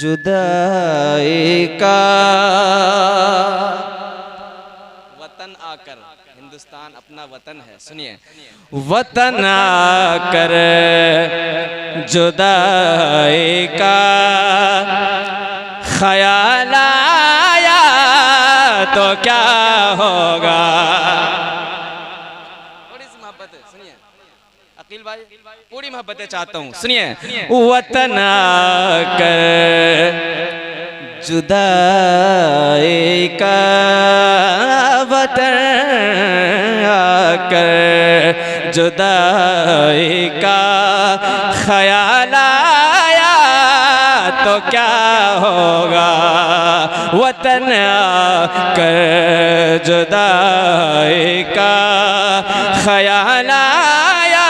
जुदाई का वतन आकर, हिंदुस्तान अपना वतन है, सुनिए। वतन आकर जुदाई का ख्याल आया तो क्या होगा। थोड़ी सी मोहब्बत है, सुनिए अकील भाई, पूरी मोहब्बतें चाहता हूँ, सुनिए। वतन आकर जुदाई का, वतन आकर जुदाई का ख्याल आया तो क्या होगा। वतन आकर जुदाई का ख्याल आया,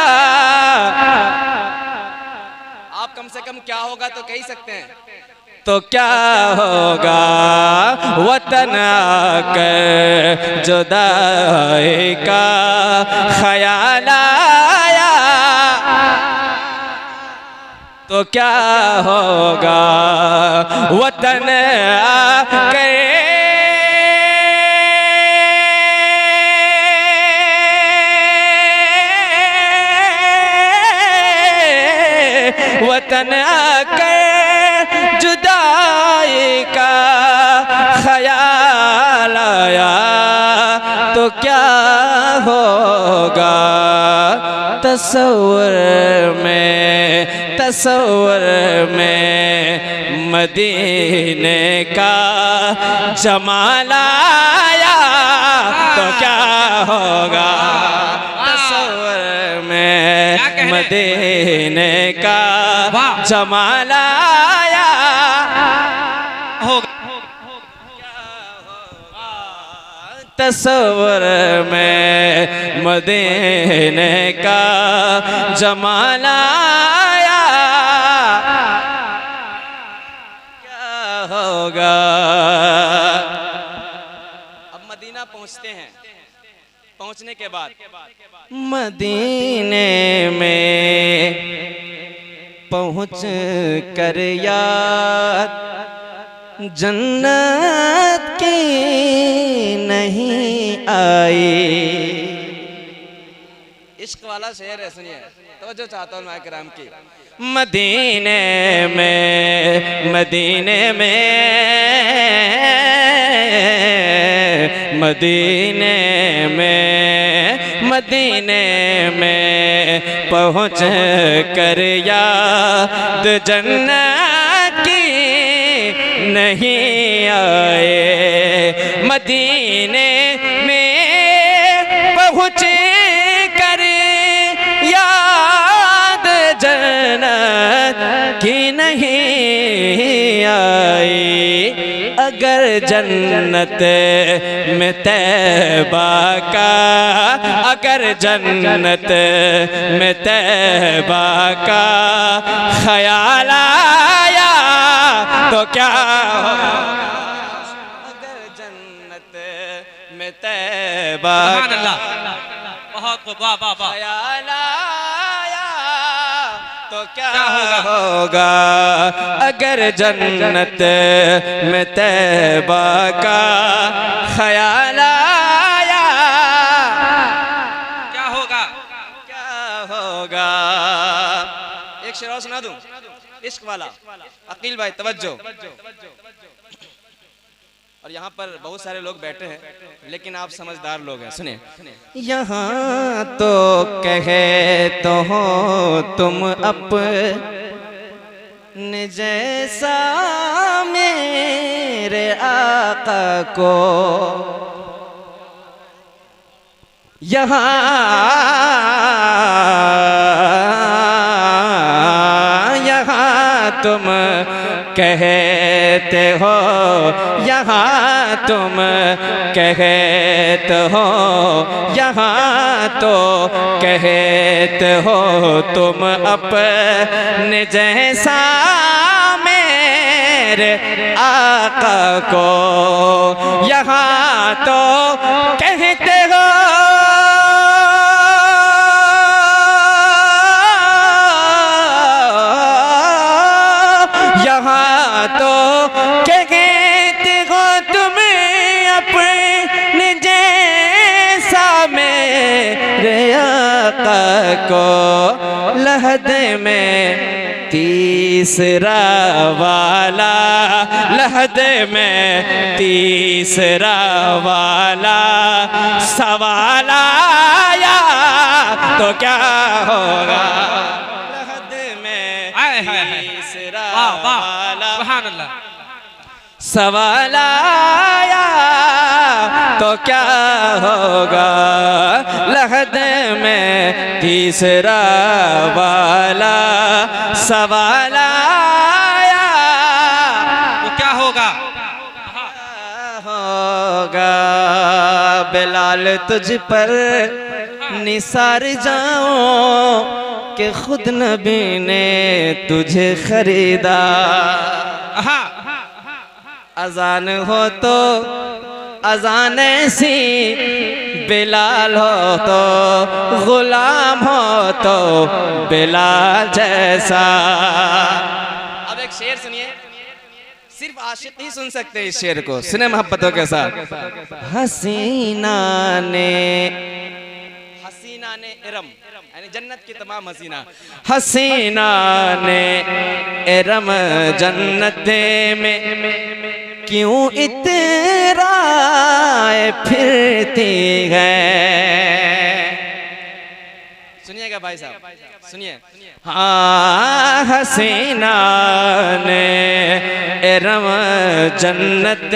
आप कम से कम क्या होगा तो कह ही सकते हैं, तो क्या होगा। वतन आकर जुदाई का ख्याल आया तो क्या होगा। वतन आकर वतन आकर जुदाई का ख्याल आया तो क्या होगा। तसव्वुर में मदीने का जमाल आया तो क्या होगा। तसव्वुर में मदीने का जमाल आया होगा। तसव्वुर में मदीने का जमाल आया क्या होगा। अब मदीना पहुंचते हैं, पहुंचने के बाद मदीने में पहुंच कर याद जन्नत की नहीं आई। इश्क वाला शेर है, सुनिए, तवज्जो चाहता हूँ मैं किराम की। मदीने में मदीने में पहुँच कर याद जन्नत की नहीं आए। मदीने में पहुँच कर याद जन्नत की नहीं आई। अगर जन्नत में तैबा का, अगर जन्नत में तैबा का ख्याल आया तो क्या होगा। अगर जन्नत में तैबा का बहुत ख्याल आया तो क्या होगा। अगर जन्नत में तैबा का ख्याल आया क्या होगा, क्या होगा। एक शेर और सुना दूं, इश्क वाला। अकील भाई तवज्जो। और यहाँ पर बहुत सारे लोग बैठे हैं, लेकिन आप समझदार लोग हैं, सुने। यहाँ तो कहे तो हो तुम अपने जैसा मेरे आका को, यहाँ तुम कहते हो, यहाँ तुम कहते हो, यहाँ तो कहते हो तुम अपने जैसा मेरे आका को, यहाँ तो कहते हो तो कहते हो तुम्हें अपने जैसा मेरे आका को लहद में तीसरा वाला, लहद में तीसरा वाला सवाल आया तो क्या होगा। लहद में तीसरा वाला सवाल आया तो क्या होगा। लहद में तीसरा वाला सवाल आया तो क्या होगा। होगा बिलाल तुझ पर निसार जाऊं कि खुद नबी ने तुझे खरीदा। अजान हो तो अजान ऐसी, बिलाल हो तो गुलाम हो तो बिलाल जैसा। अब एक शेर सुनिए, सिर्फ आशिक ही सुन सकते हैं इस शेर को, सुने मोहब्बतों के साथ। हसीना ने इरम यानी जन्नत की तमाम हसीना, हसीना ने इरम जन्नत में क्यों इतराए फिरती है। सुनिएगा भाई साहब, सुनिए। हाँ हसीना ने इरम जन्नत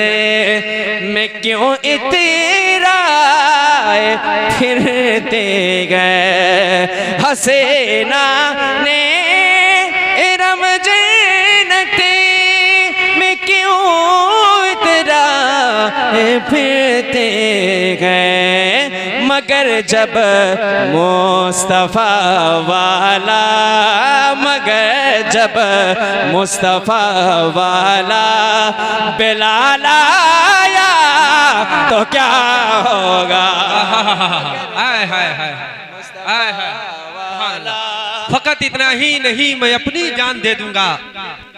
में क्यों इतराए फिरते गए। हसीना ने इरम जन्नत में क्यों इतराए फिरते गए। मगर जब मुस्तफा वाला, मगर जब मुस्तफा वाला बिलाल आया तो क्या होगा। फकत इतना ही नहीं, मैं अपनी जान दे दूंगा,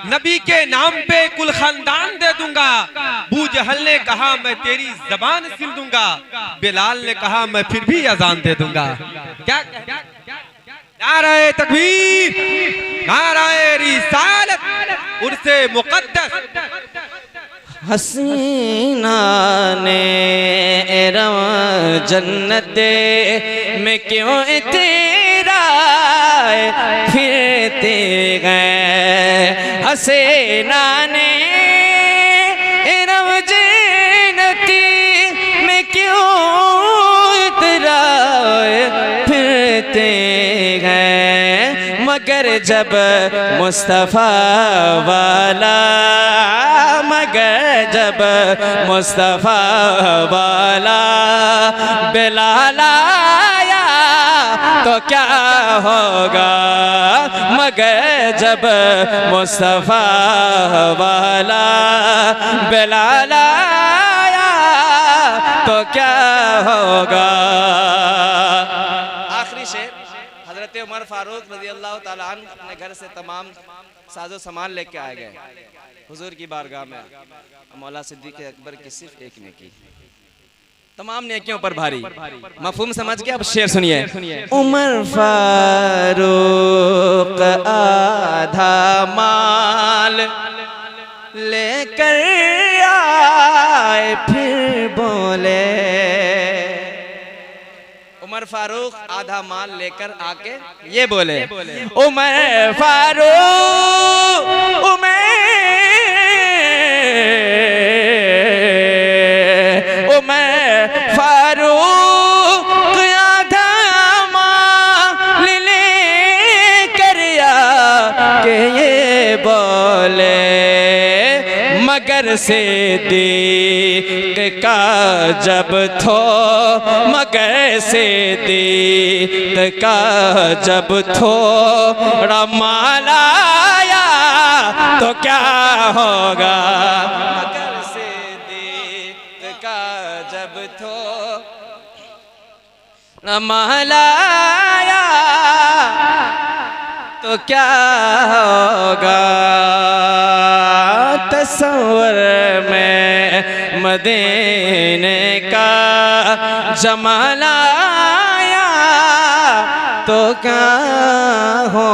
नबी के नाम पे कुल खानदान दे दूंगा। बू जहल ने कहा मैं तेरी जबान सिल दूंगा, बिलाल ने कहा मैं फिर भी अजान दे दूंगा। क्या नाराए तकबीर, नाराए रिसालत, उर्से मुक़द्दस। हसीना ने इरम जन्नत में क्यों इतराए फिरते गए। हसीना ने इरम जन्नत में क्यों इतराए फिरते गए। मगर जब मुस्तफा वाला, मगर जब मुस्तफा वाला बिलाल आया तो क्या होगा। मगर जब मुस्तफा वाला बिलाल आया तो क्या होगा। आखिरी शेर, हजरत उमर फारूक रज़ी अल्लाह ताला अन्हु अपने घर से तमाम साजो सामान लेके आ गए हुजूर की बारगाह में। मौला सिद्दीक़ अकबर की सिर्फ एक नेकी तमाम नेकियों पर भारी। मफहूम समझ गया। अब शेर सुनिए। उमर फारूक आधा माल लेकर आए फिर बोले। उमर फारूक आधा माल लेकर आके ये बोले। उमर फारूक, उमर फारूक आधा माल लेकर आके ये बोले। मगर सिद्दीक़ का जब थो, मगर सिद्दीक़ का जब थोड़ा माल आया तो क्या होगा। मगर सिद्दीक़ का जब थोड़ा माल आया तो क्या होगा। तसव्वुर में मदीने का जमाल आया तो क्या हो